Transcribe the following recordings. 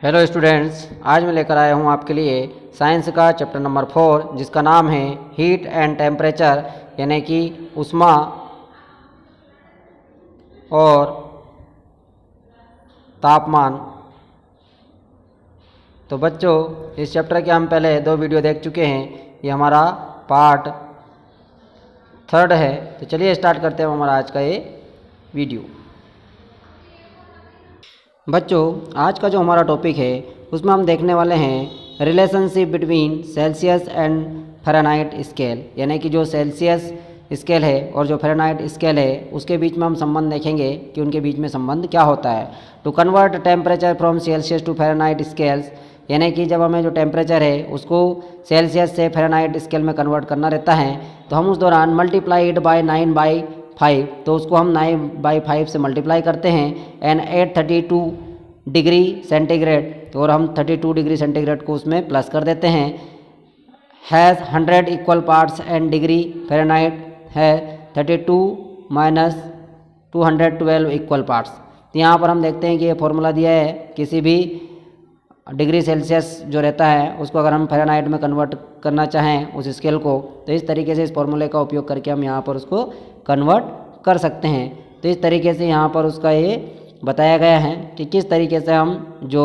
Hello students, आज मैं लेकर आया हूँ आपके लिए साइंस का चैप्टर नंबर 4 जिसका नाम है हीट एंड टेम्परेचर, यानी कि ऊष्मा और तापमान। तो बच्चों, इस चैप्टर के हम पहले 2 वीडियो देख चुके हैं। ये हमारा पार्ट 3 है। तो चलिए स्टार्ट करते हैं हमारा आज का ये वीडियो। बच्चों, आज का जो हमारा टॉपिक है उसमें हम देखने वाले हैं relationship between Celsius and Fahrenheit scale, यानी कि जो सेल्सियस स्केल है और जो फ़ारेनहाइट स्केल है उसके बीच में हम संबंध देखेंगे कि उनके बीच में संबंध क्या होता है। To convert temperature from Celsius to Fahrenheit scales, यानी कि जब हमें जो टेम्परेचर है उसको सेल्सियस से फ़ारेनहाइट स्केल में कन्वर्ट करना रहता है तो हम उस दौरान मल्टीप्लाइड बाय 9/5, तो उसको हम 9/5 से मल्टीप्लाई करते हैं एंड 832 डिग्री सेंटीग्रेड, तो और हम 32 डिग्री सेंटीग्रेड को उसमें प्लस कर देते हैं। Has 100 equal parts and degree Fahrenheit है 32 माइनस 212 इक्वल पार्ट्स। तो यहाँ पर हम देखते हैं कि ये फॉर्मूला दिया है, किसी भी डिग्री सेल्सियस जो रहता है उसको अगर हम फ़ारेनहाइट में कन्वर्ट करना चाहें उस स्केल को, तो इस तरीके से इस फॉर्मूले का उपयोग करके हम यहाँ पर उसको कन्वर्ट कर सकते हैं। तो इस तरीके से यहाँ पर उसका ये बताया गया है कि किस तरीके से हम जो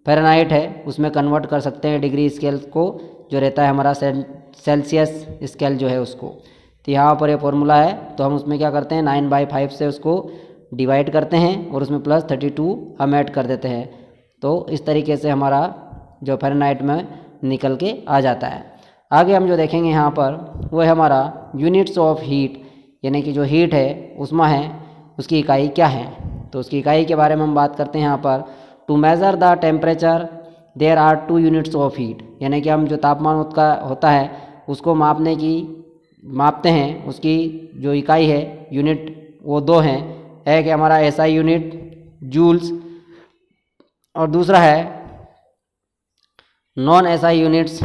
फ़ारेनहाइट है उसमें कन्वर्ट कर सकते हैं डिग्री स्केल को, जो रहता है हमारा सेल्सियस स्केल जो है उसको। तो यहाँ पर ये फॉर्मूला है, तो हम उसमें क्या करते हैं 9/5 से उसको डिवाइड करते हैं और उसमें प्लस 32 हम ऐड कर देते हैं। तो इस तरीके से हमारा जो फ़ारेनहाइट में निकल के आ जाता है। आगे हम जो देखेंगे यहाँ पर वो है हमारा यूनिट्स ऑफ हीट, यानी कि जो हीट है ऊष्मा है उसकी इकाई क्या है। तो उसकी इकाई के बारे में हम बात करते हैं यहाँ पर। To measure the temperature there are 2 units of heat, यानी कि हम जो तापमान उसका होता है उसको मापते हैं, उसकी जो इकाई है यूनिट वो 2 हैं। एक है हमारा एसआई यूनिट जूल्स और दूसरा है नॉन एसआई यूनिट्स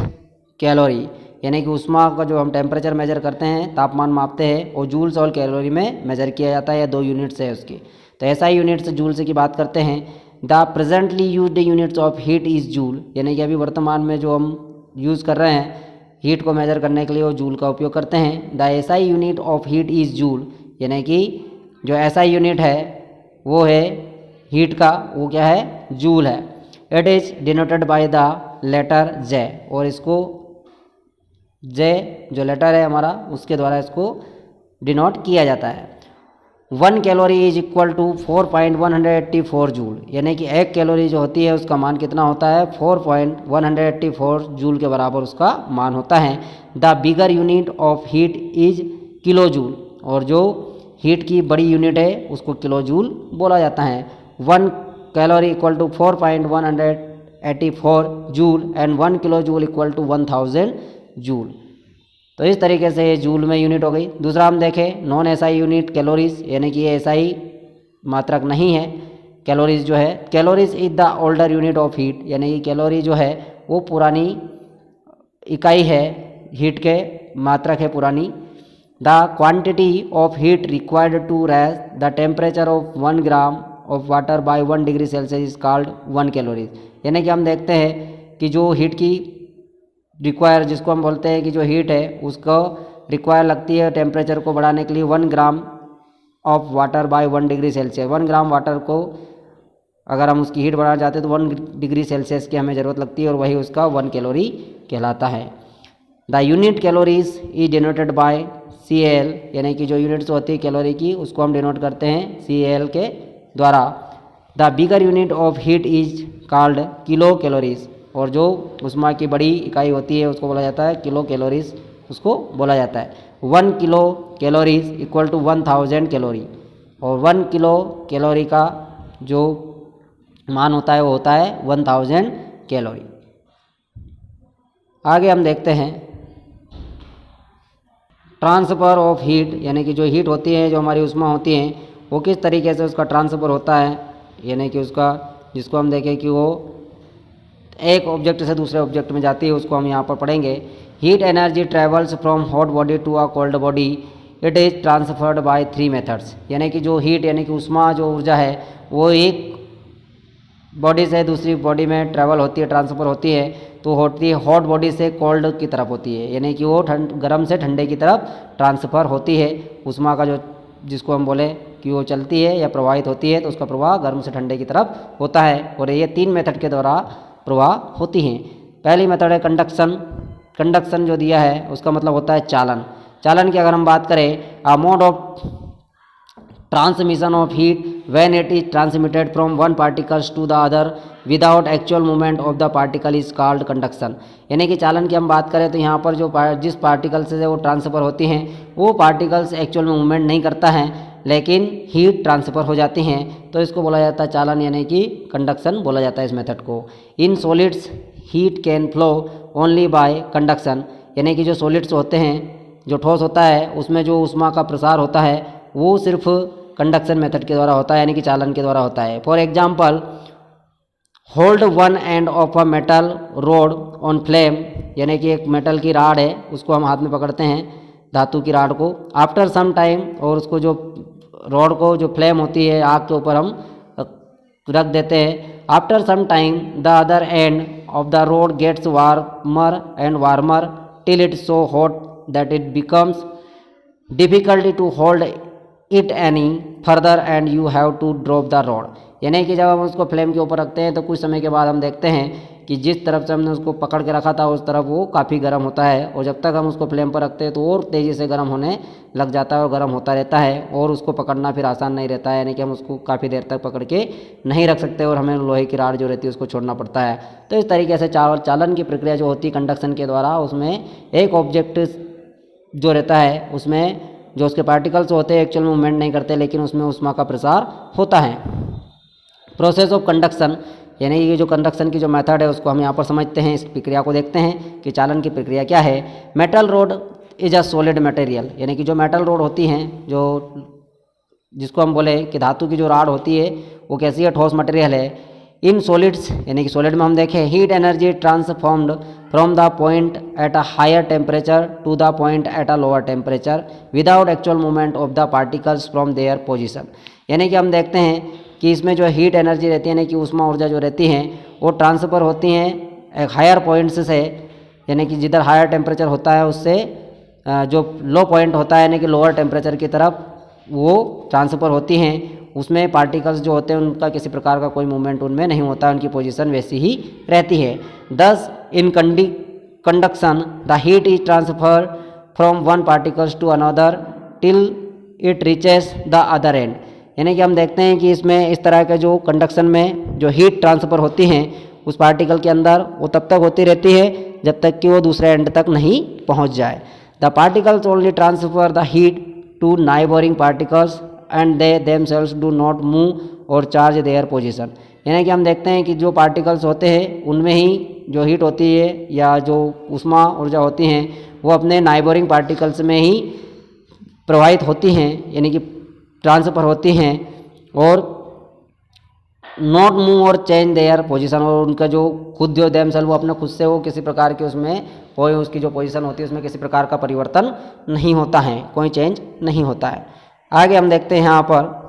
कैलोरी, यानी कि ऊष्मा का जो हम टेम्परेचर मेजर करते हैं, तापमान मापते हैं, वो जूल्स और कैलोरी में मेजर किया जाता है, या 2 यूनिट्स है उसकी। तो एसआई यूनिट्स जूल की बात करते हैं। The presently used units of heat is joule, यानी कि अभी वर्तमान में जो हम यूज़ कर रहे हैं हीट को मेजर करने के लिए वो जूल का उपयोग करते हैं। The SI unit of heat is joule, यानी कि जो एसआई यूनिट है वो है हीट का, वो क्या है, जूल है। It is denoted by the letter J, और इसको जे जो लेटर है हमारा उसके द्वारा इसको डिनोट किया जाता है। 1 calorie is equal to 4.184 joule, यानी कि 1 कैलोरी जो होती है उसका मान कितना होता है 4.184 जूल के बराबर उसका मान होता है। The bigger unit of heat is kilo joule, और जो हीट की बड़ी यूनिट है उसको किलो जूल बोला जाता है। 1 calorie equal to 4.184 joule and 1 kilo joule equal to 1000 joule. तो इस तरीके से ये जूल में यूनिट हो गई। दूसरा हम देखें नॉन एसआई यूनिट कैलोरीज, यानी कि ये एसआई मात्रक नहीं है। कैलोरीज जो है, calories is the older unit of heat, यानी कि कैलोरी जो है वो पुरानी इकाई है, हीट के मात्रक है पुरानी। The quantity of heat required to raise the temperature of 1 gram of water by 1 degree Celsius is called 1 calories, यानी कि हम देखते हैं कि जो हीट की रिक्वायर, जिसको हम बोलते हैं कि जो हीट है उसको रिक्वायर लगती है टेम्परेचर को बढ़ाने के लिए 1 gram of water by 1 degree Celsius. 1 gram water को अगर हम उसकी हीट बढ़ाना चाहते हैं तो 1 डिग्री सेल्सियस की हमें ज़रूरत लगती है, और वही उसका 1 कैलोरी कहलाता है। The unit calories is denoted by CAL, यानी कि जो यूनिट्स होती है कैलोरी की उसको हम डिनोट करते हैं CAL के द्वारा। The bigger unit of heat is called kilo calories, और जो ऊष्मा की बड़ी इकाई होती है उसको बोला जाता है किलो कैलोरीज, उसको बोला जाता है। 1 kilo calories equal to 1000 calorie, और 1 किलो कैलोरी का जो मान होता है वो होता है 1000 कैलोरी। आगे हम देखते हैं ट्रांसफ़र ऑफ हीट, यानी कि जो हीट होती है, जो हमारी ऊष्मा होती है वो किस तरीके से उसका ट्रांसफ़र होता है, यानी कि उसका जिसको हम देखें कि वो एक ऑब्जेक्ट से दूसरे ऑब्जेक्ट में जाती है, उसको हम यहाँ पर पढ़ेंगे। Heat energy travels from hot body to a cold body, it is transferred by 3 methods, यानी कि जो हीट यानी कि ऊष्मा जो ऊर्जा है वो एक बॉडी से दूसरी बॉडी में ट्रैवल होती है, ट्रांसफ़र होती है, तो होती है हॉट बॉडी से कोल्ड की तरफ होती है, यानी कि वो गर्म से ठंडे की तरफ ट्रांसफ़र होती है। ऊष्मा का जो जिसको हम बोले कि वो चलती है या प्रवाहित होती है, तो उसका प्रवाह गर्म से ठंडे की तरफ होता है। और ये 3 मेथड के द्वारा प्रवाह होती हैं। पहली मेथड है कंडक्शन। कंडक्शन जो दिया है उसका मतलब होता है चालन। चालन की अगर हम बात करें, a mode of transmission of heat when it is transmitted from one particles to the other without actual movement of the particle is called conduction। यानी कि चालन की हम बात करें तो यहाँ पर जो जिस पार्टिकल से वो ट्रांसफ़र होती हैं वो पार्टिकल्स एक्चुअल में मूवमेंट नहीं करता है, लेकिन हीट ट्रांसफ़र हो जाती हैं, तो इसको बोला जाता है चालन, यानी कि कंडक्शन बोला जाता है इस मेथड को। In solids heat can flow only by conduction, यानी कि जो सॉलिड्स होते हैं, जो ठोस होता है, उसमें जो ऊष्मा का प्रसार होता है वो सिर्फ कंडक्शन मेथड के द्वारा होता है, यानी कि चालन के द्वारा होता है। For example, hold one end of a metal road on flame, यानी कि एक मेटल की राड है, उसको हम हाथ में पकड़ते हैं, धातु की राड को। आफ्टर सम टाइम, और उसको जो रॉड को जो फ्लेम होती है आग के ऊपर हम रख देते हैं। After some time the other end of the rod gets warmer and warmer till it so hot that it becomes difficulty to hold it any further and you have to drop the rod, यानी कि जब हम उसको flame के ऊपर रखते हैं तो कुछ समय के बाद हम देखते हैं कि जिस तरफ से हमने उसको पकड़ के रखा था उस तरफ वो काफ़ी गर्म होता है, और जब तक हम उसको फ्लेम पर रखते हैं तो और तेज़ी से गर्म होने लग जाता है और गर्म होता रहता है, और उसको पकड़ना फिर आसान नहीं रहता है, यानी कि हम उसको काफ़ी देर तक पकड़ के नहीं रख सकते और हमें लोहे की राड जो रहती है उसको छोड़ना पड़ता है। तो इस तरीके से चालन की प्रक्रिया जो होती है कंडक्शन के द्वारा, उसमें एक ऑब्जेक्ट जो रहता है उसमें जो उसके पार्टिकल्स होते हैं एक्चुअल में मूवमेंट नहीं करते, लेकिन उसमें ऊष्मा का प्रसार होता है। प्रोसेस ऑफ कंडक्शन, यानी ये जो कंडक्शन की जो मेथड है उसको हम यहाँ पर समझते हैं, इस प्रक्रिया को देखते हैं कि चालन की प्रक्रिया क्या है। Metal road is a solid material, यानी कि जो मेटल रोड होती हैं, जो जिसको हम बोले कि धातु की जो राड होती है वो कैसी है, ठोस मटेरियल है। इन सॉलिड्स, यानी कि सॉलिड में हम देखें, heat energy transformed from the point at a higher temperature to the point at a lower temperature without actual movement of the particles from their position, यानी कि हम देखते हैं कि इसमें जो हीट एनर्जी रहती है, यानी कि ऊष्मा ऊर्जा जो रहती है वो ट्रांसफ़र होती हैं एक हायर पॉइंट्स से, यानी कि जिधर हायर टेम्परेचर होता है उससे जो लो पॉइंट होता है यानी कि लोअर टेम्परेचर की तरफ वो ट्रांसफ़र होती हैं। उसमें पार्टिकल्स जो होते हैं उनका किसी प्रकार का कोई मूवमेंट उनमें नहीं होता, उनकी पोजीशन वैसी ही रहती है। Thus in conduction the heat is transfer from one particles to another till it reaches the other end, यानी कि हम देखते हैं कि इसमें इस तरह के जो कंडक्शन में जो हीट ट्रांसफ़र होती हैं उस पार्टिकल के अंदर, वो तब तक होती रहती है जब तक कि वो दूसरे एंड तक नहीं पहुंच जाए। The particles only transfer the heat to neighbouring particles and they themselves do not move or change their position, यानी कि हम देखते हैं कि जो पार्टिकल्स होते हैं उनमें ही जो हीट होती है या जो ऊष्मा ऊर्जा होती हैं वो अपने नाइबरिंग पार्टिकल्स में ही प्रवाहित होती हैं, यानी कि ट्रांसफ़र होती हैं, और नॉट मूव और चेंज देयर पोजीशन, और उनका जो खुद जो देमसेल्फ वो अपने खुद से वो किसी प्रकार की उसमें कोई उसकी जो पोजीशन होती है उसमें किसी प्रकार का परिवर्तन नहीं होता है, कोई चेंज नहीं होता है। आगे हम देखते हैं यहाँ पर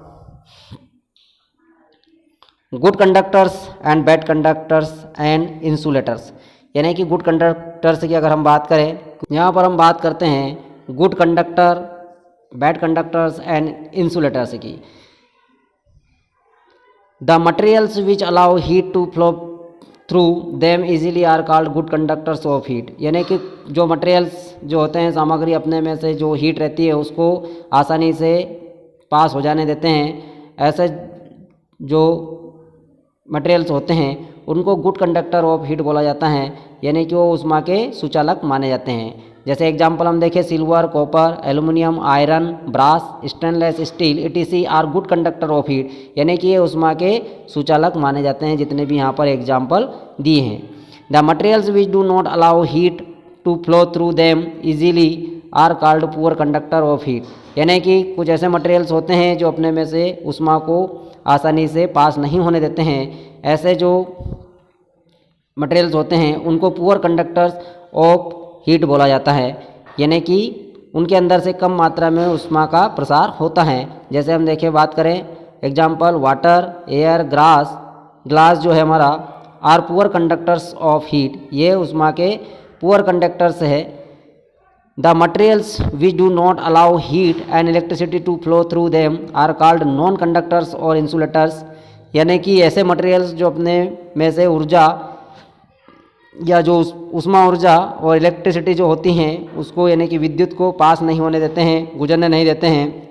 good conductors and bad conductors and insulators, यानी कि गुड कंडक्टर्स की अगर हम बात करें, यहाँ पर हम बात करते हैं good conductor, bad conductors and insulators की। The materials which allow heat to flow through them easily are called good conductors of heat, यानी कि जो मटेरियल्स जो होते हैं, सामग्री अपने में से जो हीट रहती है उसको आसानी से पास हो जाने देते हैं, ऐसे जो मटेरियल्स होते हैं उनको गुड कंडक्टर ऑफ हीट बोला जाता है, यानी कि वो ऊष्मा के सुचालक माने जाते हैं। जैसे एग्जाम्पल हम देखें, silver, copper, aluminium, iron, brass, stainless steel ETC are good conductor of heat, यानी कि ये ऊष्मा के सुचालक माने जाते हैं, जितने भी यहाँ पर एग्जाम्पल दिए हैं। The materials which do not allow heat to flow through them easily are called poor conductor of heat, यानी कि कुछ ऐसे मटेरियल्स होते हैं जो अपने में से ऊष्मा को आसानी से पास नहीं होने देते हैं, ऐसे जो मटेरियल्स होते हैं उनको पुअर कंडक्टर्स ऑफ हीट बोला जाता है, यानी कि उनके अंदर से कम मात्रा में ऊष्मा का प्रसार होता है। जैसे हम देखें, बात करें example water, air, grass, glass जो है हमारा are poor conductors of heat, ये उष्मा के पुअर कंडक्टर्स है। The materials which do not allow heat and electricity to flow through them are called non conductors or insulators. यानी कि ऐसे मटेरियल्स जो अपने में से ऊर्जा या जो उष्मा ऊर्जा और इलेक्ट्रिसिटी जो होती हैं उसको यानी कि विद्युत को पास नहीं होने देते हैं, गुजरने नहीं देते हैं,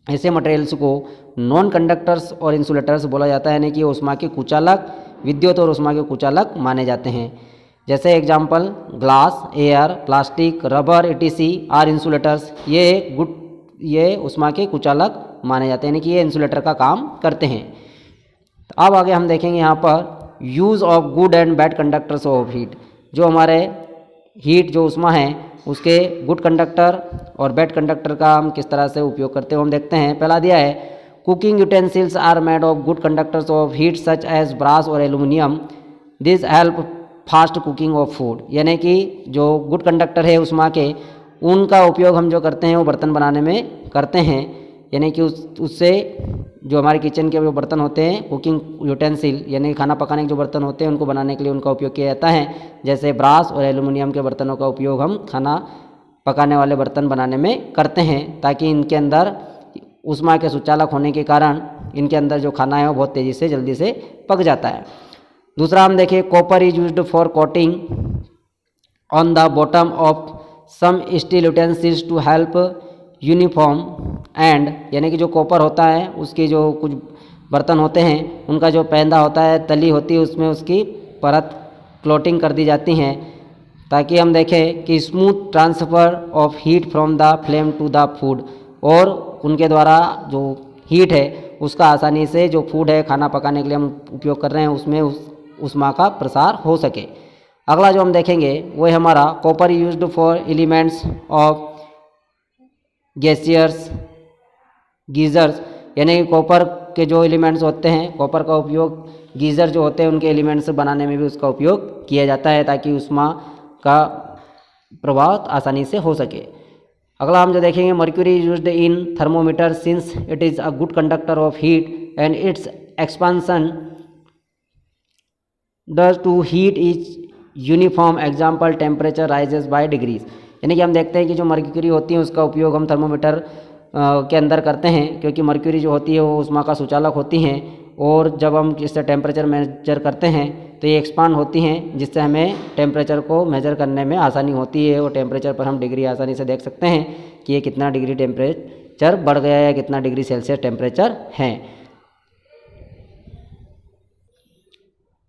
ऐसे मटेरियल्स को नॉन कंडक्टर्स और इंसुलेटर्स बोला जाता है। यानी कि उष्मा के कुचालक, विद्युत और उष्मा के कुचालक माने जाते हैं। जैसे example glass, air, plastic, rubber etc are insulators. ये उष्मा के कुचालक माने जाते हैं, यानी कि ये इंसुलेटर का काम करते हैं। तो अब आगे हम देखेंगे यहाँ पर use of good and bad conductors of heat. जो हमारे हीट जो उष्मा है उसके गुड कंडक्टर और बैड कंडक्टर का हम किस तरह से उपयोग करते हैं हम देखते हैं। पहला दिया है cooking utensils are made of good conductors of heat such as brass और aluminium, this help fast cooking of food. यानी कि जो गुड कंडक्टर है उष्मा के, उनका उपयोग हम जो करते हैं वो बर्तन बनाने में करते हैं। यानी कि उससे जो हमारे किचन के जो बर्तन होते हैं, कुकिंग यूटेंसिल यानी खाना पकाने के जो बर्तन होते हैं उनको बनाने के लिए उनका उपयोग किया जाता है। जैसे ब्रास और एल्यूमिनियम के बर्तनों का उपयोग हम खाना पकाने वाले बर्तन बनाने में करते हैं, ताकि इनके अंदर उष्मा के सुचालक होने के कारण इनके अंदर जो खाना है वो बहुत तेज़ी से जल्दी से पक जाता है। दूसरा हम देखें copper is used for coating on the bottom of some steel utensils to help uniform end. यानी कि जो कॉपर होता है उसके जो कुछ बर्तन होते हैं उनका जो पैंदा होता है, तली होती है, उसमें उसकी परत क्लोटिंग कर दी जाती हैं, ताकि हम देखें कि smooth transfer of heat from the flame to the food, और उनके द्वारा जो हीट है उसका आसानी से जो फूड है खाना पकाने के लिए हम उपयोग कर रहे हैं उसमें उष्मा का प्रसार हो सके। अगला जो हम देखेंगे वो है हमारा copper used for elements of geysers geysers. यानी कि कॉपर के जो एलिमेंट्स होते हैं, कॉपर का उपयोग गीज़र जो होते हैं उनके एलिमेंट्स बनाने में भी उसका उपयोग किया जाता है, ताकि उष्मा का प्रभाव आसानी से हो सके। अगला हम जो देखेंगे mercury used in thermometer since it is a good conductor of heat and its expansion due to heat is uniform, example temperature rises by degrees. यानी कि हम देखते हैं कि जो मर्क्यूरी होती है उसका उपयोग हम थर्मोमीटर के अंदर करते हैं, क्योंकि मर्क्यूरी जो होती है वो उष्मा का सुचालक होती हैं, और जब हम इससे टेम्परेचर मेजर करते हैं तो ये एक्सपांड होती हैं, जिससे हमें टेम्परेचर को मेजर करने में आसानी होती है, और टेम्परेचर पर हम डिग्री आसानी से देख सकते हैं कि ये कितना डिग्री टेम्परेचर बढ़ गया है या कितना डिग्री सेल्सियस टेम्परेचर है।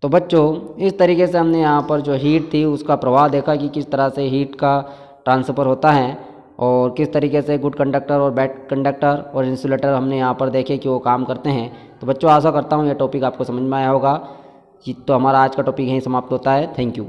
तो बच्चों इस तरीके से हमने यहाँ पर जो हीट थी उसका प्रभाव देखा कि किस तरह से हीट का ट्रांसफ़र होता है, और किस तरीके से गुड कंडक्टर और बैड कंडक्टर और इंसुलेटर हमने यहाँ पर देखे कि वो काम करते हैं। तो बच्चों आशा करता हूँ ये टॉपिक आपको समझ में आया होगा। तो हमारा आज का टॉपिक यहीं समाप्त होता है। Thank you.